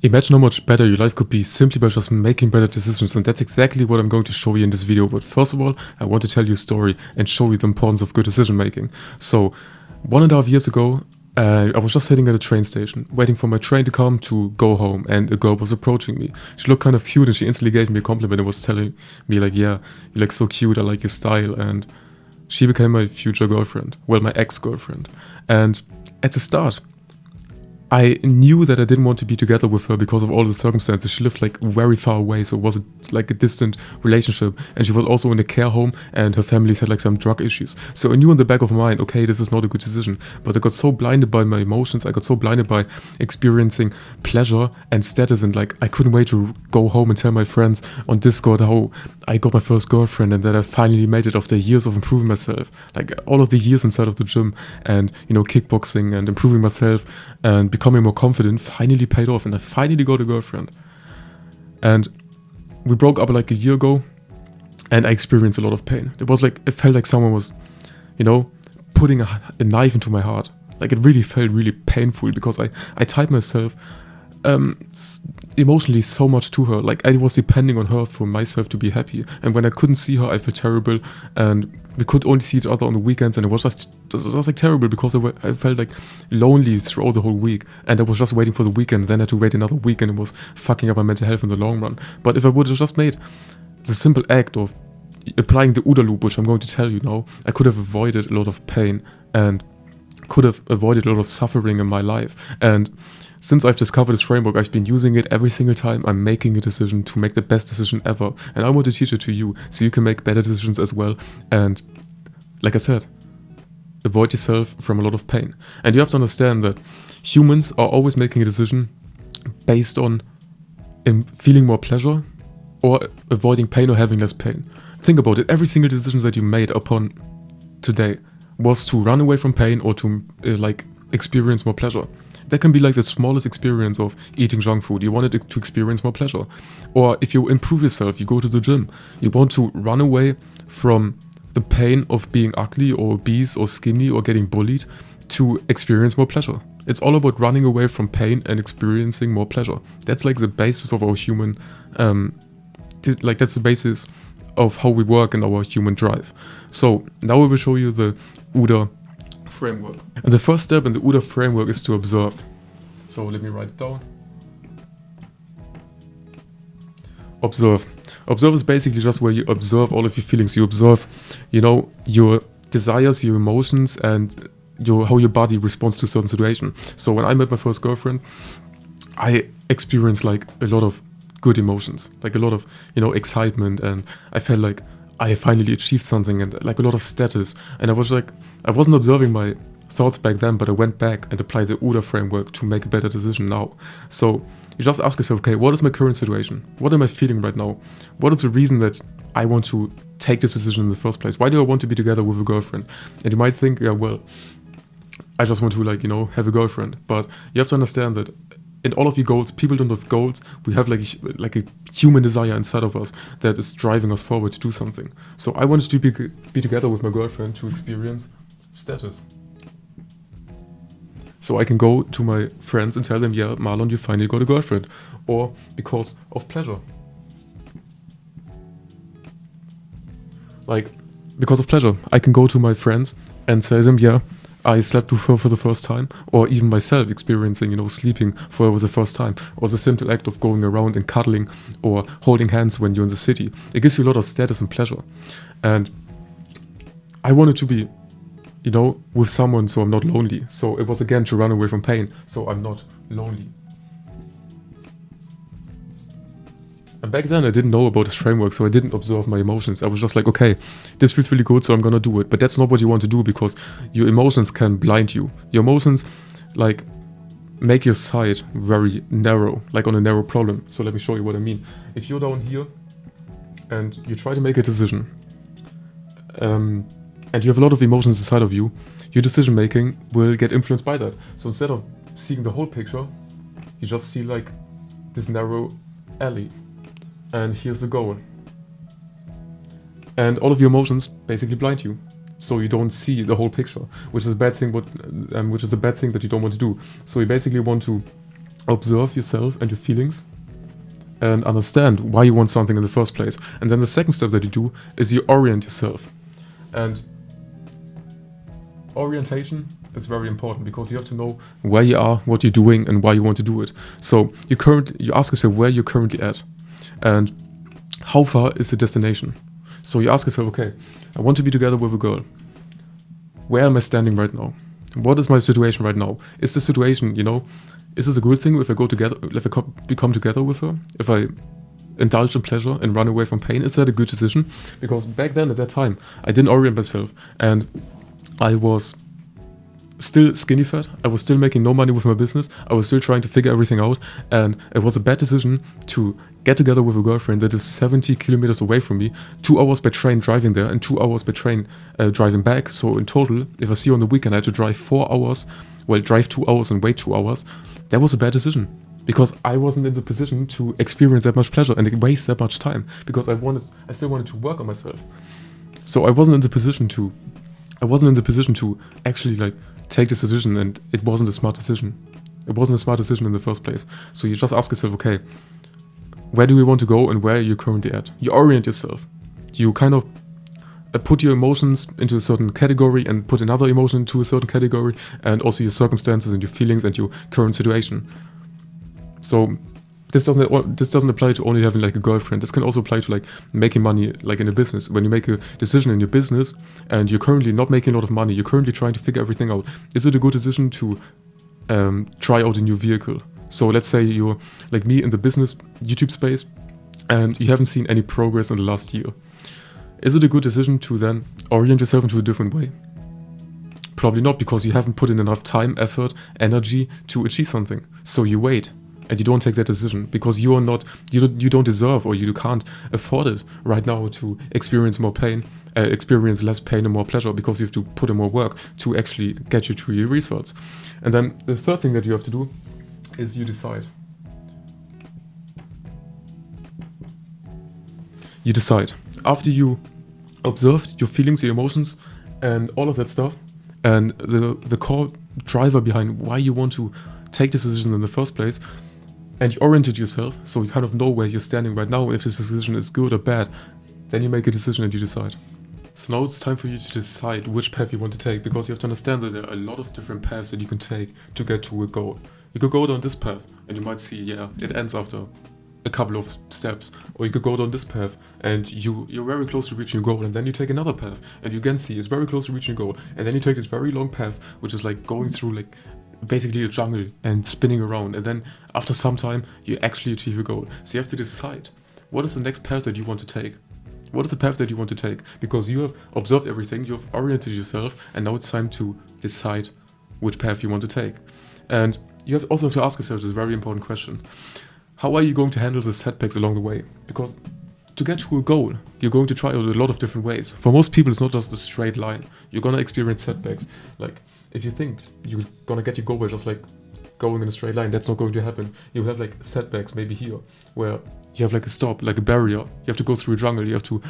Imagine how much better your life could be simply by just making better decisions, and that's exactly what I'm going to show you in this video. But first of all, I want to tell you a story and show you the importance of good decision making. So 1.5 years ago, I was just sitting at a train station, waiting for my train to come to go home, and a girl was approaching me. She looked kind of cute, and she instantly gave me a compliment and was telling me like, yeah, you look so cute, I like your style. And she became my future girlfriend, well, my ex-girlfriend. And at the start, I knew that I didn't want to be together with her because of all the circumstances. She lived like very far away, so it was like a distant relationship. And she was also in a care home, and her family had like some drug issues. So I knew in the back of my mind, okay, this is not a good decision. But I got so blinded by my emotions, I got so blinded by experiencing pleasure and status, and like I couldn't wait to go home and tell my friends on Discord how I got my first girlfriend and that I finally made it after years of improving myself. Like all of the years inside of the gym and, you know, kickboxing and improving myself and becoming more confident finally paid off, and I finally got a girlfriend. And we broke up like a year ago, and I experienced a lot of pain. It felt like someone was, you know, putting a knife into my heart. Like it really felt really painful because I tied myself emotionally so much to her. Like I was depending on her for myself to be happy, and when I couldn't see her, I felt terrible. And we could only see each other on the weekends, and it was like terrible because I felt like lonely throughout the whole week, and I was just waiting for the weekend. Then I had to wait another week, and it was fucking up my mental health in the long run. But if I would have just made the simple act of applying the OODA loop, which I'm going to tell you now, I could have avoided a lot of pain and could have avoided a lot of suffering in my life. And since I've discovered this framework, I've been using it every single time I'm making a decision to make the best decision ever. And I want to teach it to you so you can make better decisions as well. And like I said, avoid yourself from a lot of pain. And you have to understand that humans are always making a decision based on feeling more pleasure or avoiding pain or having less pain. Think about it. Every single decision that you made upon today was to run away from pain or to experience more pleasure. That can be like the smallest experience of eating junk food. You wanted to experience more pleasure. Or if you improve yourself, you go to the gym. You want to run away from the pain of being ugly or obese or skinny or getting bullied to experience more pleasure. It's all about running away from pain and experiencing more pleasure. That's like the basis of our human, that's the basis of how we work in our human drive. So now I will show you the OODA framework. And the first step in the OODA framework is to observe. So let me write it down. Observe. Observe is basically just where you observe all of your feelings. You observe, you know, your desires, your emotions, and how your body responds to a certain situation. So when I met my first girlfriend, I experienced like a lot of good emotions, like a lot of, you know, excitement, and I felt like I finally achieved something and like a lot of status. And I wasn't observing my thoughts back then, but I went back and applied the OODA framework to make a better decision now. So you just ask yourself, okay, what is my current situation? What am I feeling right now? What is the reason that I want to take this decision in the first place? Why do I want to be together with a girlfriend? And you might think, yeah, well, I just want to have a girlfriend. But you have to understand that in all of your goals, people don't have goals. We have like a human desire inside of us that is driving us forward to do something. So I wanted to be together with my girlfriend to experience status. So I can go to my friends and tell them, yeah, Marlon, you finally got a girlfriend. Or because of pleasure. Like, because of pleasure. I can go to my friends and tell them, yeah, I slept with her for the first time, or even myself experiencing, you know, sleeping for her the first time, or the simple act of going around and cuddling or holding hands when you're in the city. It gives you a lot of status and pleasure. And I wanted to be, you know, with someone so I'm not lonely. So it was again to run away from pain, so I'm not lonely. And back then I didn't know about this framework, so I didn't observe my emotions. I was just like, okay, this feels really good, so I'm gonna do it. But that's not what you want to do, because your emotions can blind you. Your emotions, like, make your sight very narrow, like on a narrow problem. So let me show you what I mean. If you're down here and you try to make a decision, and you have a lot of emotions inside of you, your decision making will get influenced by that. So instead of seeing the whole picture, you just see like this narrow alley. And here's the goal. And all of your emotions basically blind you, so you don't see the whole picture, which is a bad thing. Which is the bad thing that you don't want to do. So you basically want to observe yourself and your feelings and understand why you want something in the first place. And then the second step that you do is you orient yourself. And orientation is very important because you have to know where you are, what you're doing, and why you want to do it. So you ask yourself where you're currently at and how far is the destination. So you ask yourself, okay, I want to be together with a girl. Where am I standing right now? What is my situation right now? Is the situation, is this a good thing if I go together, if I become together with her? If I indulge in pleasure and run away from pain, is that a good decision? Because back then, at that time, I didn't orient myself and I was still skinny fat. I was still making no money with my business. I was still trying to figure everything out. And it was a bad decision to get together with a girlfriend that is 70 kilometers away from me, 2 hours by train driving there and 2 hours by train driving back. So in total, if I see her on the weekend, I had to drive 4 hours, drive 2 hours and wait 2 hours. That was a bad decision because I wasn't in the position to experience that much pleasure and waste that much time because I still wanted to work on myself. So I wasn't in the position to actually take this decision, and it wasn't a smart decision. It wasn't a smart decision in the first place. So you just ask yourself, okay, where do you want to go and where are you currently at? You orient yourself. You kind of put your emotions into a certain category and put another emotion into a certain category, and also your circumstances and your feelings and your current situation. So this doesn't apply to only having a girlfriend. This can also apply to making money in a business. When you make a decision in your business and you're currently not making a lot of money, you're currently trying to figure everything out. Is it a good decision to try out a new vehicle? So let's say you're like me in the business YouTube space and you haven't seen any progress in the last year. Is it a good decision to then orient yourself into a different way? Probably not, because you haven't put in enough time, effort, energy to achieve something. So you wait. And you don't take that decision because you don't deserve or you can't afford it right now to experience more pain, experience less pain and more pleasure, because you have to put in more work to actually get you to your results. And then the third thing that you have to do is you decide. You decide. After you observed your feelings, your emotions, and all of that stuff, and the core driver behind why you want to take this decision in the first place, and you oriented yourself, so you kind of know where you're standing right now, if this decision is good or bad, then you make a decision and you decide. So now it's time for you to decide which path you want to take, because you have to understand that there are a lot of different paths that you can take to get to a goal. You could go down this path, and you might see, it ends after a couple of steps. Or you could go down this path, and you're very close to reaching your goal, and then you take another path, and you again see it's very close to reaching your goal, and then you take this very long path, which is going through basically a jungle and spinning around, and then after some time you actually achieve your goal. So you have to decide, what is the next path that you want to take? What is the path that you want to take? Because you have observed everything, you have oriented yourself, and now it's time to decide which path you want to take. And you have also to ask yourself this very important question: how are you going to handle the setbacks along the way? Because to get to a goal, you're going to try out a lot of different ways. For most people, it's not just a straight line. You're gonna experience setbacks. If you think you're gonna get your goal by just going in a straight line, that's not going to happen. You have setbacks maybe here, where you have a stop, a barrier. You have to go through a jungle, you have to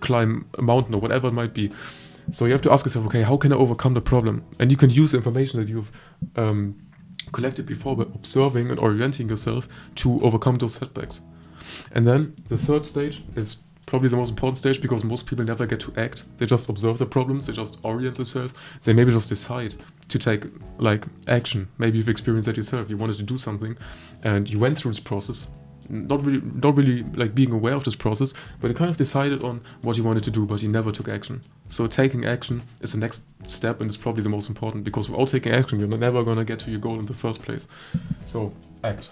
climb a mountain or whatever it might be. So you have to ask yourself, okay, how can I overcome the problem? And you can use the information that you've collected before by observing and orienting yourself to overcome those setbacks. And then the third stage is probably the most important stage, because most people never get to act. They just observe the problems, they just orient themselves. They maybe just decide to take action. Maybe you've experienced that yourself. You wanted to do something and you went through this process, not really being aware of this process, but you kind of decided on what you wanted to do, but you never took action. So taking action is the next step, and it's probably the most important, because without taking action, you're never gonna get to your goal in the first place. So act.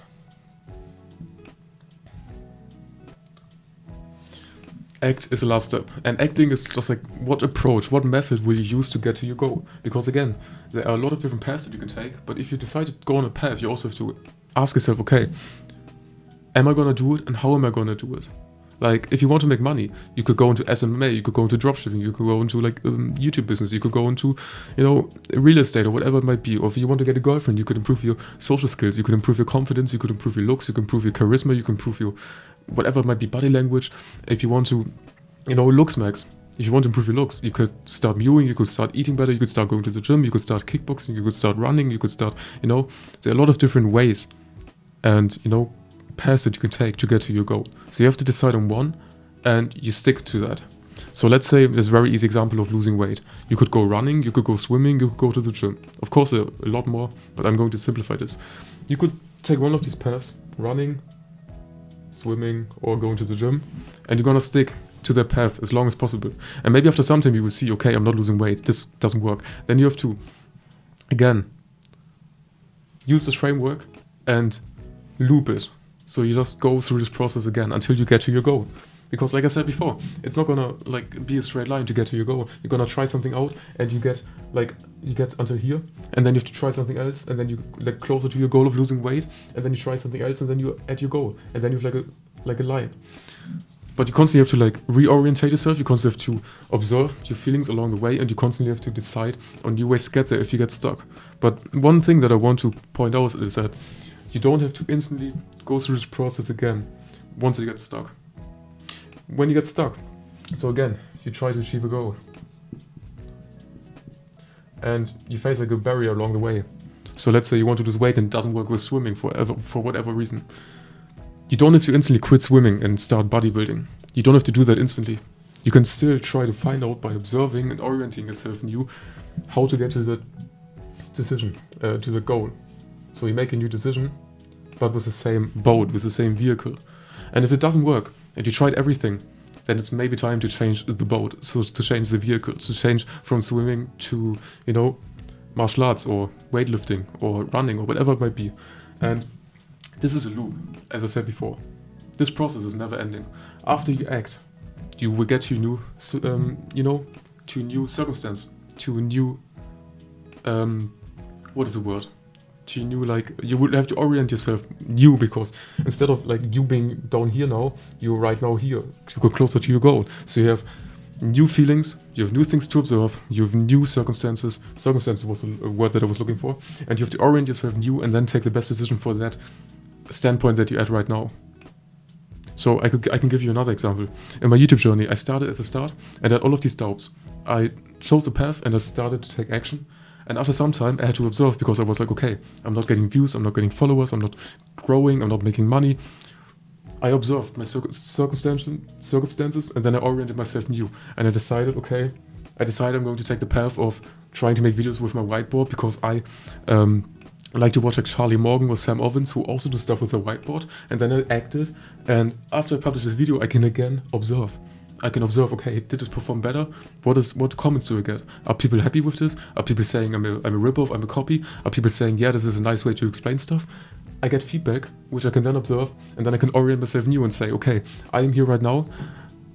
Act is the last step, and acting is just what approach, what method will you use to get to your goal? Because again, there are a lot of different paths that you can take, but if you decide to go on a path, you also have to ask yourself, okay, am I gonna do it, and how am I gonna do it? If you want to make money, you could go into SMA, you could go into dropshipping, you could go into YouTube business, you could go into real estate or whatever it might be. Or if you want to get a girlfriend, you could improve your social skills, you could improve your confidence, you could improve your looks, you could improve your charisma, you can improve your whatever it might be, body language. If you want to, looks max. If you want to improve your looks, you could start mewing, you could start eating better, you could start going to the gym, you could start kickboxing, you could start running, you could start, there are a lot of different ways and, paths that you can take to get to your goal. So you have to decide on one, and you stick to that. So let's say there's a very easy example of losing weight. You could go running, you could go swimming, you could go to the gym. Of course, a lot more, but I'm going to simplify this. You could take one of these paths, running, swimming, or going to the gym, and you're gonna stick to that path as long as possible. And maybe after some time you will see, okay, I'm not losing weight, this doesn't work. Then you have to, again, use this framework and loop it. So you just go through this process again until you get to your goal. Because like I said before, it's not gonna be a straight line to get to your goal. You're gonna try something out and you get until here, and then you have to try something else, and then you closer to your goal of losing weight, and then you try something else, and then you're at your goal, and then you have like a line. But you constantly have to reorientate yourself. You constantly have to observe your feelings along the way, and you constantly have to decide on new ways to get there if you get stuck. But one thing that I want to point out is that you don't have to instantly go through this process again once you get stuck. When you get stuck, so again, you try to achieve a goal, and you face a barrier along the way. So let's say you want to lose weight and it doesn't work with swimming for whatever reason. You don't have to instantly quit swimming and start bodybuilding. You don't have to do that instantly. You can still try to find out by observing and orienting yourself new how to get to that decision, to the goal. So you make a new decision, but with the same boat, with the same vehicle. And if it doesn't work, and you tried everything, then it's maybe time to change the boat, so to change the vehicle, to change from swimming to, martial arts or weightlifting or running or whatever it might be. And this is a loop, as I said before. This process is never ending. After you act, you will get to a new, to a new circumstance, to a new, what is the word? To a new, you would have to orient yourself new, because instead of you being down here now, you're right now here. You go closer to your goal. So you have new feelings, you have new things to observe, you have new circumstances. Circumstances was a word that I was looking for. And you have to orient yourself new and then take the best decision for that standpoint that you're at right now. So I can give you another example. In my YouTube journey, I started at the start and had all of these doubts. I chose a path and I started to take action. And after some time, I had to observe, because I was like, okay, I'm not getting views, I'm not getting followers, I'm not growing, I'm not making money. I observed my circumstances, and then I oriented myself new. And I decided I'm going to take the path of trying to make videos with my whiteboard, because I like to watch Charlie Morgan with Sam Ovens, who also do stuff with the whiteboard. And then I acted, and after I publish this video, I can again observe. I can observe, okay, did this perform better? What comments do I get? Are people happy with this? Are people saying I'm a ripoff, I'm a copy? Are people saying, yeah, this is a nice way to explain stuff? I get feedback, which I can then observe, and then I can orient myself new and say, okay, I am here right now.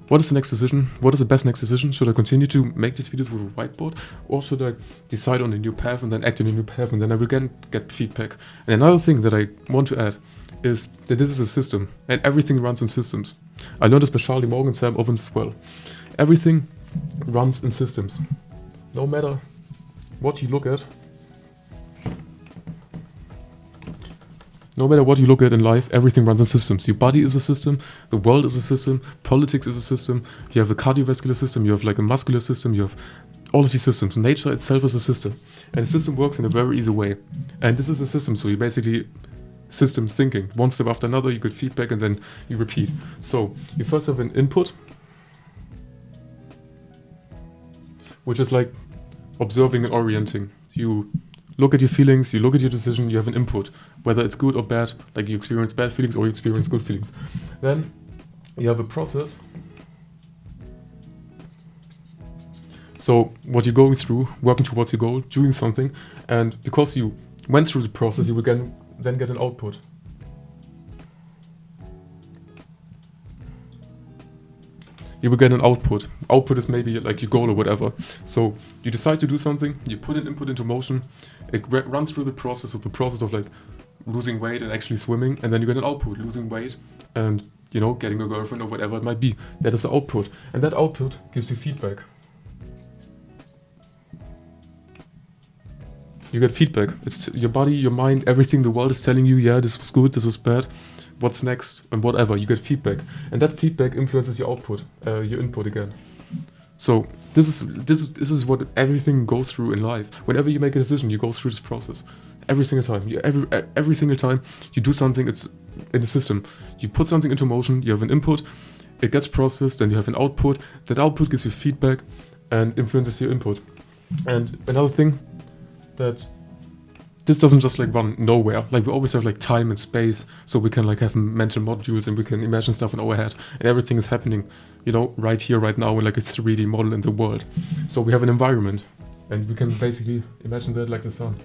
What is the next decision? What is the best next decision? Should I continue to make these videos with a whiteboard? Or should I decide on a new path and then act on a new path, and then I will again get feedback? And another thing that I want to add is that this is a system, and everything runs in systems. I learned this by Charlie Morgan and Sam Ovens as well. Everything runs in systems. No matter what you look at, in life, everything runs in systems. Your body is a system, the world is a system, politics is a system, you have a cardiovascular system, you have a muscular system, you have all of these systems. Nature itself is a system. And a system works in a very easy way. And this is a system, so you basically system thinking. One step after another, you get feedback, and then you repeat. So you first have an input, which is like observing and orienting. You look at your feelings, you look at your decision, you have an input, whether it's good or bad, like you experience bad feelings or you experience good feelings. Then you have a process. So what you're going through, working towards your goal, doing something, and because you went through the process, you will then get an output. You will get an output. Output is maybe like your goal or whatever. So you decide to do something, you put an input into motion, it runs through the process of losing weight and actually swimming, and then you get an output, losing weight and getting a girlfriend or whatever it might be. That is the output. And that output gives you feedback. You get feedback. It's your body, your mind, everything. The world is telling you, yeah, this was good, this was bad, what's next, and whatever. You get feedback, and that feedback influences your output, your input again. So this is what everything goes through in life. Whenever you make a decision, you go through this process. every single time. Every single time you do something, it's in the system. You put something into motion, you have an input, it gets processed, and you have an output. That output gives you feedback and influences your input. And another thing, that this doesn't just like run nowhere. Like we always have like time and space, so we can like have mental modules and we can imagine stuff in our head, and everything is happening, right here, right now, in like a 3D model in the world. So we have an environment, and we can basically imagine that like the sun.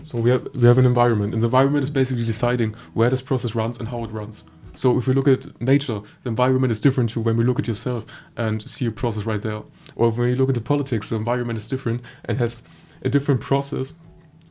So we have an environment, and the environment is basically deciding where this process runs and how it runs. So if we look at nature, the environment is different to when we look at yourself and see a process right there. Or when you look at the politics, the environment is different and has a different process,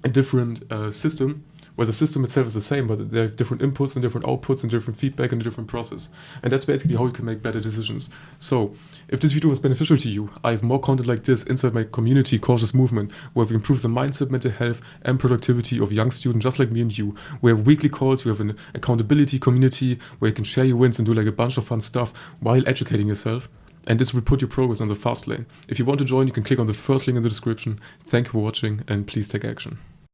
a different system, where the system itself is the same, but they have different inputs and different outputs and different feedback and a different process. And that's basically how you can make better decisions. So if this video was beneficial to you, I have more content like this inside my community, Cautious Movement, where we improve the mindset, mental health, and productivity of young students just like me and you. We have weekly calls, we have an accountability community where you can share your wins and do like a bunch of fun stuff while educating yourself. And this will put your progress on the fast lane. If you want to join, you can click on the first link in the description. Thank you for watching, and please take action.